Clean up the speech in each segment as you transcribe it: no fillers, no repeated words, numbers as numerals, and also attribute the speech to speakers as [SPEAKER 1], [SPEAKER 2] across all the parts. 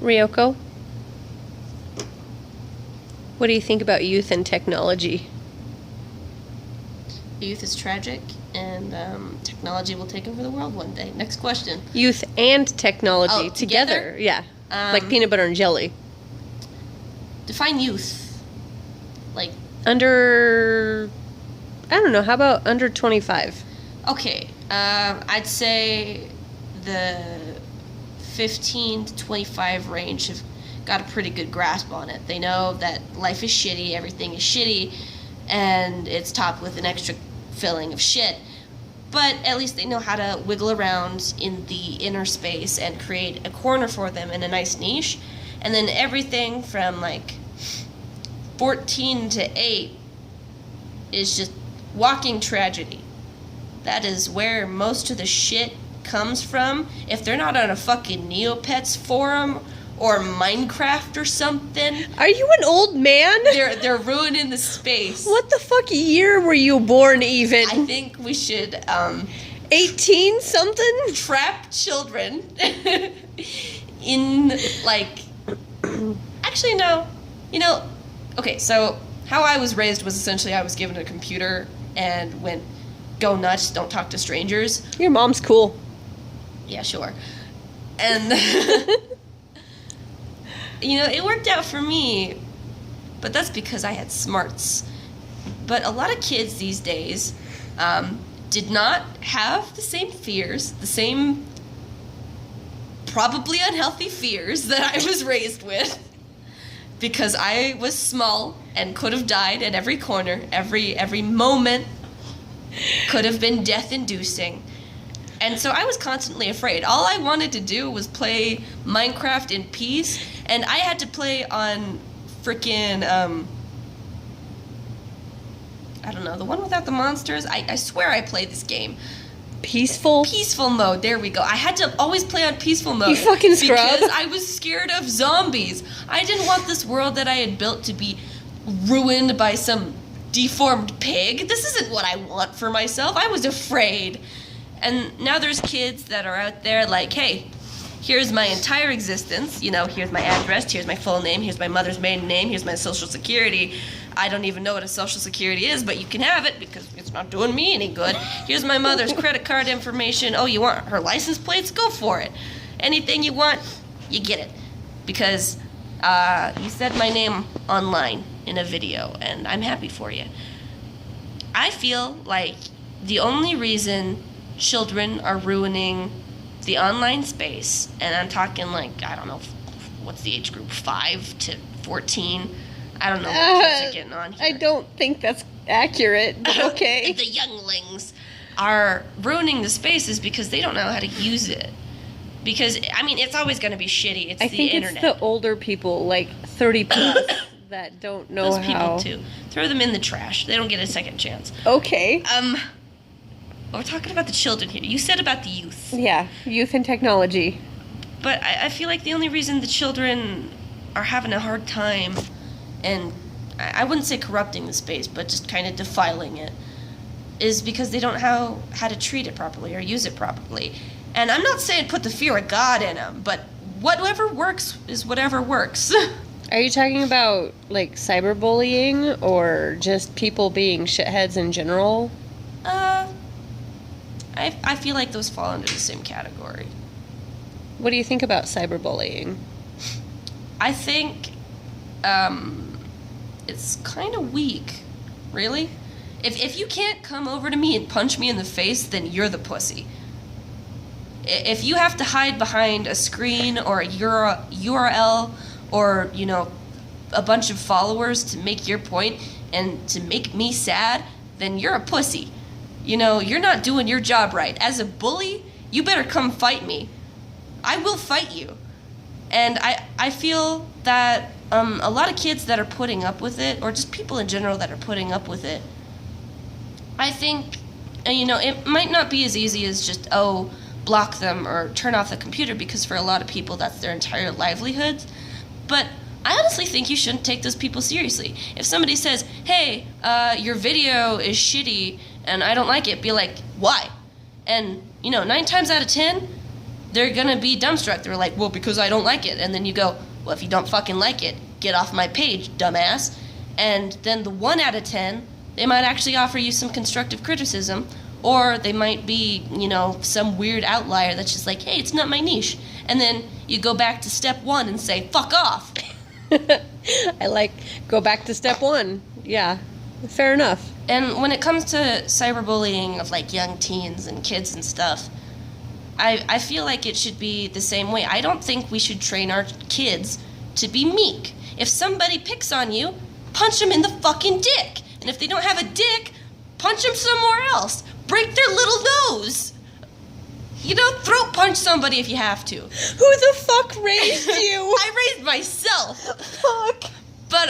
[SPEAKER 1] Ryoko, what do you think about youth and technology?
[SPEAKER 2] Youth is tragic, and technology will take over the world one day. Next question.
[SPEAKER 1] Youth and technology
[SPEAKER 2] Oh,
[SPEAKER 1] together? Yeah. Like peanut butter and jelly.
[SPEAKER 2] Define youth. Like,
[SPEAKER 1] Under, I don't know, how about under 25?
[SPEAKER 2] okay, I'd say the 15 to 25 range have got a pretty good grasp on it. They know that life is shitty, everything is shitty, and it's topped with an extra filling of shit. But at least they know how to wiggle around in the inner space and create a corner for them in a nice niche. And then everything from like 14 to 8 is just walking tragedy. That is where most of the shit comes from. If they're not on a fucking Neopets forum or Minecraft or something,
[SPEAKER 1] Are you an old man?
[SPEAKER 2] they're ruining the space.
[SPEAKER 1] What the fuck year were you born even?
[SPEAKER 2] I think we should
[SPEAKER 1] 18 something?
[SPEAKER 2] trap children in like actually no. You know, okay, so how I was raised was essentially I was given a computer and went, go nuts, don't talk to strangers.
[SPEAKER 1] Your mom's cool.
[SPEAKER 2] Yeah, sure. And you know, it worked out for me, but that's because I had smarts. But a lot of kids these days did not have the same fears, the same probably unhealthy fears that I was raised with, because I was small and could have died at every corner, every moment could have been death-inducing. And so I was constantly afraid. All I wanted to do was play Minecraft in peace, and I had to play on frickin' I don't know, the one without the monsters. I swear I played this game.
[SPEAKER 1] Peaceful?
[SPEAKER 2] Peaceful mode, there we go. I had to always play on peaceful mode.
[SPEAKER 1] You fucking scrub.
[SPEAKER 2] Because I was scared of zombies. I didn't want this world that I had built to be ruined by some deformed pig. This isn't what I want for myself. I was afraid. And now there's kids that are out there like, hey, here's my entire existence. You know, here's my address, here's my full name, here's my mother's maiden name, here's my social security. I don't even know what a social security is, but you can have it because it's not doing me any good. Here's my mother's credit card information. Oh, you want her license plates? Go for it. Anything you want, you get it. Because you said my name online in a video, and I'm happy for you. I feel like the only reason children are ruining the online space, and I'm talking like, I don't know, what's the age group, 5 to 14? I don't know what kids are getting on here.
[SPEAKER 1] I don't think that's accurate, but okay.
[SPEAKER 2] The younglings are ruining the spaces because they don't know how to use it. Because, I mean, it's always going to be shitty. It's
[SPEAKER 1] I
[SPEAKER 2] the
[SPEAKER 1] think
[SPEAKER 2] internet.
[SPEAKER 1] it's the older people, like 30 plus, that don't know
[SPEAKER 2] Those
[SPEAKER 1] how.
[SPEAKER 2] people, too. Throw them in the trash. They don't get a second chance.
[SPEAKER 1] Okay.
[SPEAKER 2] We're talking about the children here. You said about the youth.
[SPEAKER 1] Yeah, youth and technology.
[SPEAKER 2] But I feel like the only reason the children are having a hard time, and I wouldn't say corrupting the space, but just kind of defiling it, is because they don't know how to treat it properly or use it properly. And I'm not saying put the fear of God in them, but whatever works is whatever works.
[SPEAKER 1] Are you talking about, like, cyberbullying or just people being shitheads in general?
[SPEAKER 2] I feel like those fall under the same category.
[SPEAKER 1] What do you think about cyberbullying?
[SPEAKER 2] I think it's kind of weak, really. If you can't come over to me and punch me in the face, then you're the pussy. If you have to hide behind a screen or a URL or, you know, a bunch of followers to make your point and to make me sad, then you're a pussy. You know, you're not doing your job right. As a bully, you better come fight me. I will fight you. And I feel that a lot of kids that are putting up with it, or just people in general that are putting up with it, I think, you know, it might not be as easy as just, block them or turn off the computer, because for a lot of people that's their entire livelihoods. But I honestly think you shouldn't take those people seriously. If somebody says, hey, your video is shitty and I don't like it, be like, why? And, you know, 9 times out of 10, they're gonna be dumbstruck. They're like, well, because I don't like it. And then you go, well, if you don't fucking like it, get off my page, dumbass. And then the 1 out of 10, they might actually offer you some constructive criticism, or they might be, some weird outlier that's just like, hey, it's not my niche. And then you go back to step 1 and say, fuck off.
[SPEAKER 1] Go back to step 1. Yeah, fair enough.
[SPEAKER 2] And when it comes to cyberbullying of like young teens and kids and stuff, I feel like it should be the same way. I don't think we should train our kids to be meek. If somebody picks on you, punch them in the fucking dick. And if they don't have a dick, punch them somewhere else. Break their little nose. Throat punch somebody if you have to.
[SPEAKER 1] Who the fuck raised you?
[SPEAKER 2] I raised myself.
[SPEAKER 1] Fuck.
[SPEAKER 2] But,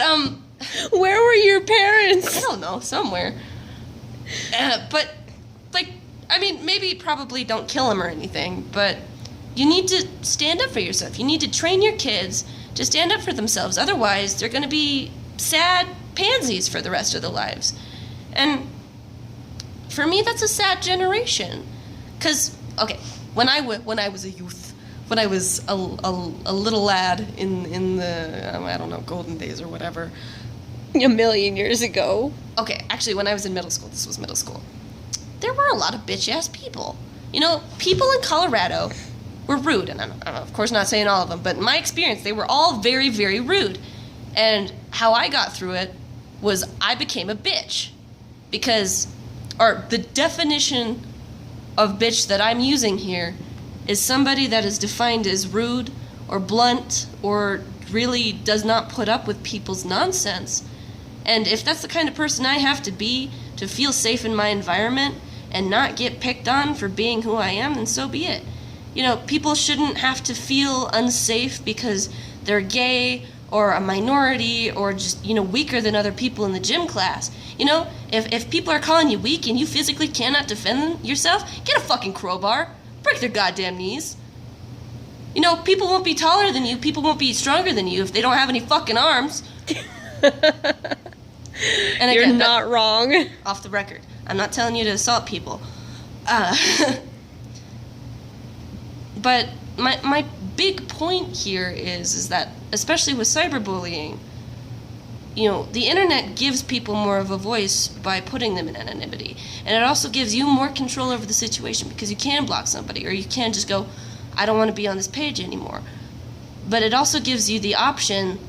[SPEAKER 1] where were your parents?
[SPEAKER 2] I don't know, somewhere. Maybe probably don't kill them or anything, but you need to stand up for yourself. You need to train your kids to stand up for themselves. Otherwise, they're going to be sad pansies for the rest of their lives. And for me, that's a sad generation. Because, okay, when I was a youth, when I was a little lad in the, golden days or whatever.
[SPEAKER 1] A million years ago.
[SPEAKER 2] Okay, actually, when I was in middle school, this was middle school, there were a lot of bitch-ass people. People in Colorado were rude, and I'm of course not saying all of them, but in my experience, they were all very, very rude. And how I got through it was I became a bitch. Or the definition of bitch that I'm using here is somebody that is defined as rude or blunt or really does not put up with people's nonsense. And if that's the kind of person I have to be to feel safe in my environment and not get picked on for being who I am, then so be it. People shouldn't have to feel unsafe because they're gay or a minority or just, weaker than other people in the gym class. If people are calling you weak and you physically cannot defend yourself, get a fucking crowbar. Break their goddamn knees. People won't be taller than you. People won't be stronger than you if they don't have any fucking arms. And again,
[SPEAKER 1] you're not wrong.
[SPEAKER 2] Off the record. I'm not telling you to assault people. But my big point here is that, especially with cyberbullying, the internet gives people more of a voice by putting them in anonymity. And it also gives you more control over the situation because you can block somebody or you can just go, I don't want to be on this page anymore. But it also gives you the option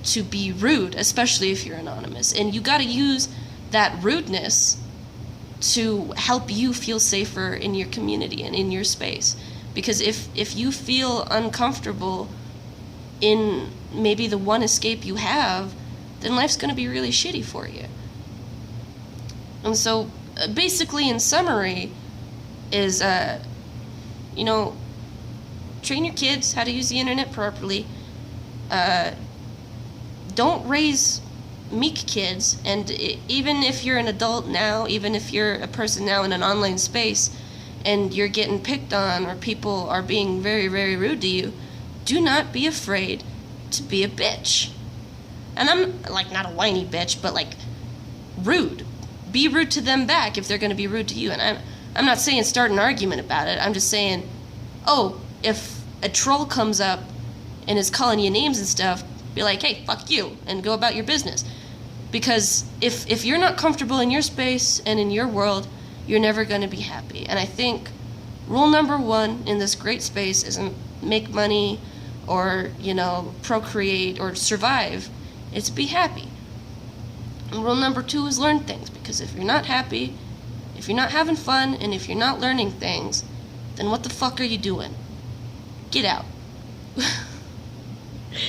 [SPEAKER 2] to be rude, especially if you're anonymous. And you got to use that rudeness to help you feel safer in your community and in your space. Because if you feel uncomfortable in maybe the one escape you have, then life's going to be really shitty for you. And so, basically, in summary, is, train your kids how to use the internet properly. Don't raise meek kids, and even if you're an adult now, even if you're a person now in an online space, and you're getting picked on or people are being very, very rude to you, do not be afraid to be a bitch. And I'm, not a whiny bitch, but, rude. Be rude to them back if they're going to be rude to you. And I'm not saying start an argument about it. I'm just saying, if a troll comes up and is calling you names and stuff, be like, hey, fuck you, and go about your business. Because if you're not comfortable in your space and in your world, you're never going to be happy. And I think rule number 1 in this great space isn't make money or, procreate or survive. It's be happy. And rule number 2 is learn things. Because if you're not happy, if you're not having fun, and if you're not learning things, then what the fuck are you doing? Get out.